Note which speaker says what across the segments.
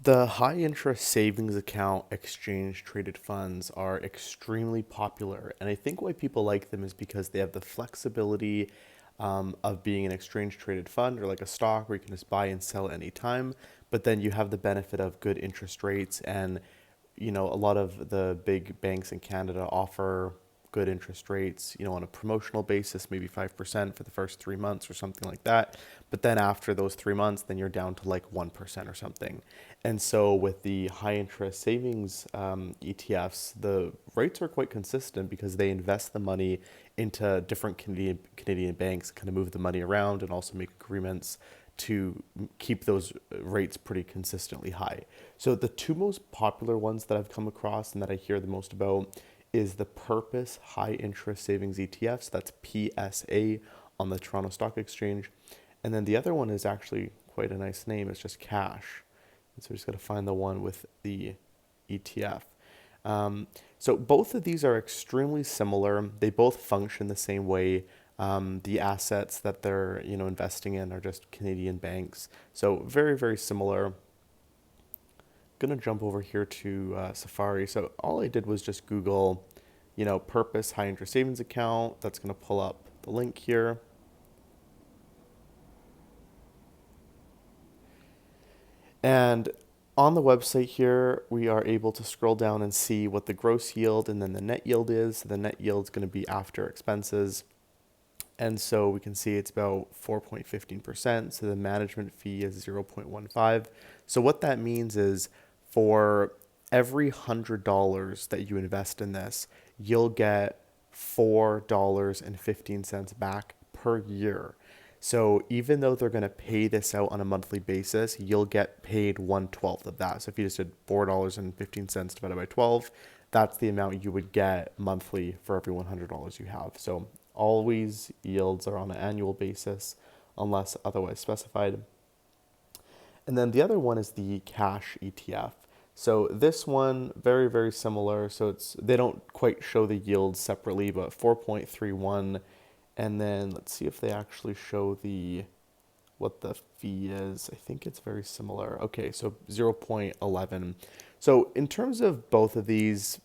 Speaker 1: The high interest savings account exchange traded funds are extremely popular. And I think why people like them is because they have the flexibility of being an exchange traded fund or like a stock where you can just buy and sell anytime. But then you have the benefit of good interest rates. And, a lot of the big banks in Canada offer good interest rates, on a promotional basis, maybe 5% for the first 3 months or something like that. But then after those 3 months, then you're down to like 1% or something. And so with the high interest savings ETFs, the rates are quite consistent because they invest the money into different Canadian banks, kind of move the money around and also make agreements to keep those rates pretty consistently high. So the two most popular ones that I've come across and that I hear the most about is the Purpose High Interest Savings ETFs. That's PSA on the Toronto Stock Exchange. And then the other one is actually quite a nice name. It's just Cash. And so we just got to find the one with the ETF. So both of these are extremely similar. They both function the same way. The assets that they're investing in are just Canadian banks. So very very similar. Gonna jump over here to Safari. So all I did was just Google, Purpose High Interest Savings Account. That's gonna pull up the link here. And on the website here, we are able to scroll down and see what the gross yield and then the net yield is. The net yield is going to be after expenses. And so we can see it's about 4.15%. So the management fee is 0.15. So what that means is for every $100 that you invest in this, you'll get $4.15 back per year. So even though they're going to pay this out on a monthly basis, you'll get paid 1/12 of that. So if you just did $4.15 divided by 12, that's the amount you would get monthly for every $100 you have. So always yields are on an annual basis unless otherwise specified. And then the other one is the cash ETF. So this one, very, very similar. So they don't quite show the yields separately, but 4.31. And then let's see if they actually show what the fee is. I think it's very similar. Okay, so 0.11. So in terms of both of these,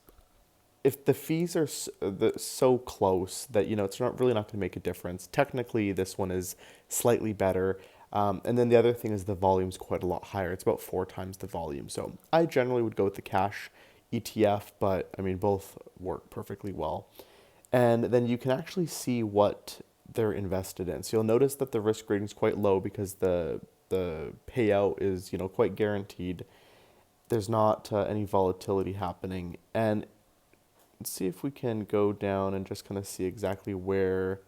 Speaker 1: if the fees are so close that it's not really not going to make a difference. Technically, this one is slightly better. And then the other thing is the volume's quite a lot higher. It's about 4 times the volume. So I generally would go with the cash ETF, but I mean both work perfectly well. And then you can actually see what they're invested in. So you'll notice that the risk rating is quite low because the payout is quite guaranteed. There's not any volatility happening. And let's see if we can go down and just kind of see exactly where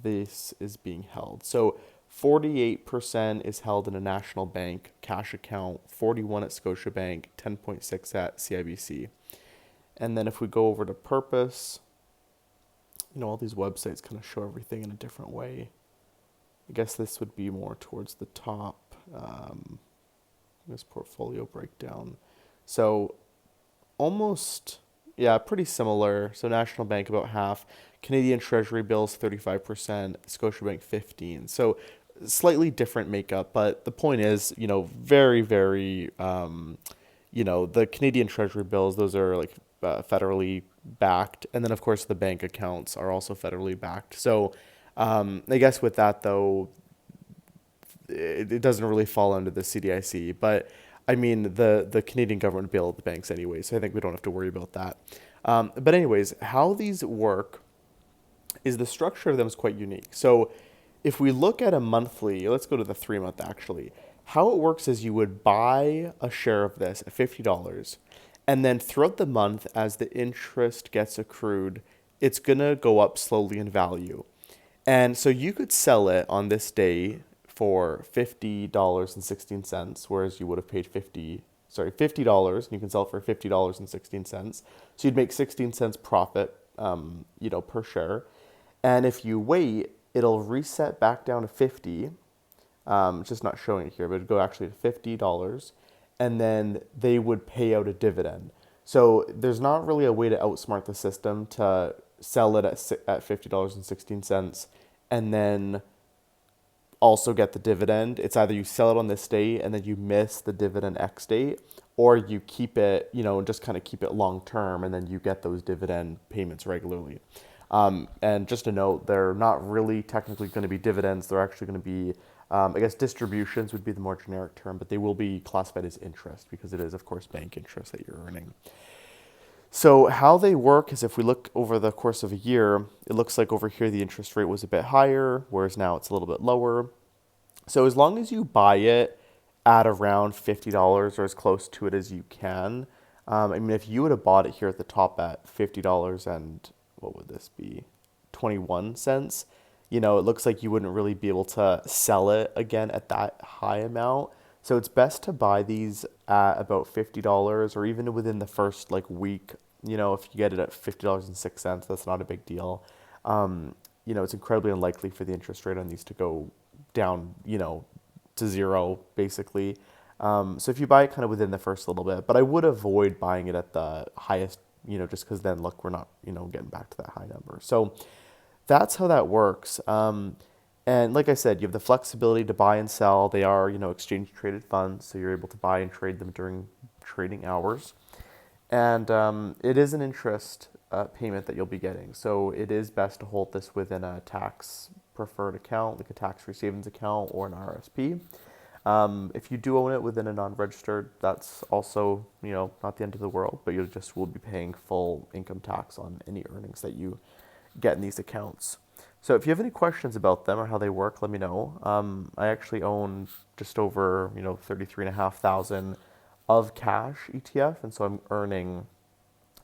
Speaker 1: this is being held. So 48% is held in a national bank cash account, 41 at Scotiabank, 10.6 at CIBC. And then if we go over to Purpose, all these websites kind of show everything in a different way. I guess this would be more towards the top, this portfolio breakdown. So almost, yeah, pretty similar. So National Bank about half, Canadian Treasury bills 35%, Scotiabank 15%. So slightly different makeup, but the point is, very, very, the Canadian Treasury bills, those are like federally backed. And then, of course, the bank accounts are also federally backed. So I guess with that, though, it doesn't really fall under the CDIC. But I mean, the Canadian government bailed the banks anyway, so I think we don't have to worry about that. But anyways, how these work is the structure of them is quite unique. So if we look at a monthly, let's go to the 3 month actually. How it works is you would buy a share of this at $50. And then throughout the month, as the interest gets accrued, it's going to go up slowly in value. And so you could sell it on this day for $50.16, whereas you would have paid $50, and you can sell it for $50.16. So you'd make 16 cents profit, per share. And if you wait, it'll reset back down to 50. It's just not showing it here, but it'd go actually to $50. And then they would pay out a dividend. So there's not really a way to outsmart the system to sell it at $50.16 and then also get the dividend. It's either you sell it on this date and then you miss the dividend X date, or you keep it, and just kind of keep it long term, and then you get those dividend payments regularly. And just a note, they're not really technically going to be dividends. They're actually going to be, I guess, distributions would be the more generic term, but they will be classified as interest because it is, of course, bank interest that you're earning. So how they work is if we look over the course of a year, it looks like over here the interest rate was a bit higher, whereas now it's a little bit lower. So as long as you buy it at around $50 or as close to it as you can, I mean, if you would have bought it here at the top at $50 and what would this be, 21 cents, it looks like you wouldn't really be able to sell it again at that high amount. So it's best to buy these at about $50 or even within the first like week. If you get it at $50.06, that's not a big deal. It's incredibly unlikely for the interest rate on these to go down, to zero basically. So if you buy it kind of within the first little bit, but I would avoid buying it at the highest, just because then look, we're not, getting back to that high number. So that's how that works. And like I said, you have the flexibility to buy and sell. They are, exchange traded funds, so you're able to buy and trade them during trading hours. And it is an interest payment that you'll be getting. So it is best to hold this within a tax preferred account, like a tax-free savings account or an RSP. If you do own it within a non-registered, that's also, not the end of the world, but you just will be paying full income tax on any earnings that you get in these accounts. So if you have any questions about them or how they work, let me know. I actually own just over, 33,500 of cash ETF, and so I'm earning,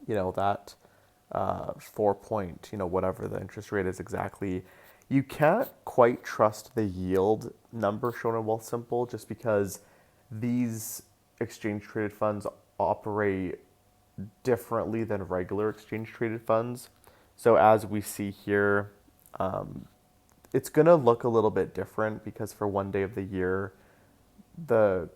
Speaker 1: that 4 point, whatever the interest rate is exactly. You can't quite trust the yield number shown in Wealthsimple just because these exchange traded funds operate differently than regular exchange traded funds. So as we see here, it's going to look a little bit different because for one day of the year, the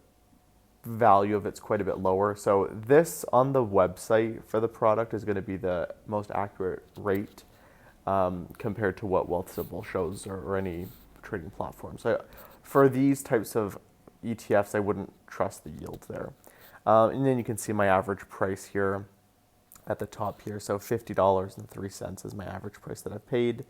Speaker 1: value of it's quite a bit lower. So this on the website for the product is going to be the most accurate rate compared to what Wealthsimple shows or any trading platform. So for these types of ETFs, I wouldn't trust the yield there. And then you can see my average price here at the top here. So $50.03 is my average price that I've paid.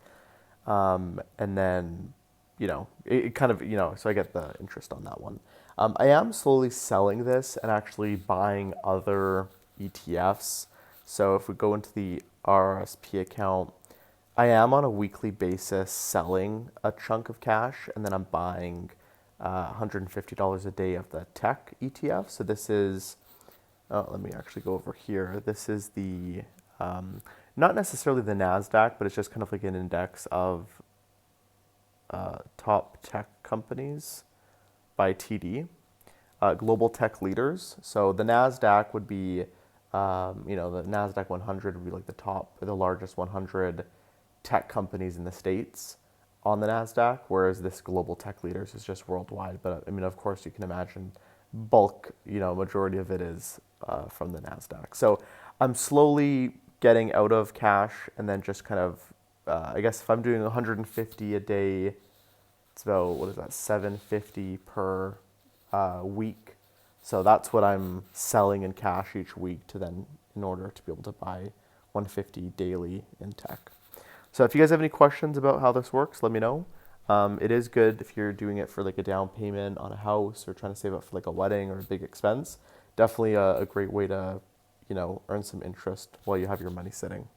Speaker 1: And then, it kind of, so I get the interest on that one. I am slowly selling this and actually buying other ETFs. So if we go into the RRSP account, I am on a weekly basis selling a chunk of cash, and then I'm buying $150 a day of the tech ETF. So this is, let me actually go over here. This is the, not necessarily the NASDAQ, but it's just kind of like an index of top tech companies by TD, global tech leaders. So the NASDAQ would be, the NASDAQ 100 would be like the largest 100 tech companies in the States on the NASDAQ, whereas this global tech leaders is just worldwide. But I mean, of course, you can imagine bulk, majority of it is from the NASDAQ. So I'm slowly getting out of cash and then just kind of, I guess if I'm doing 150 a day, it's about, what is that, 750 per week. So that's what I'm selling in cash each week to then, in order to be able to buy 150 daily in tech. So if you guys have any questions about how this works, let me know. It is good if you're doing it for like a down payment on a house or trying to save up for like a wedding or a big expense. Definitely a great way to, earn some interest while you have your money sitting.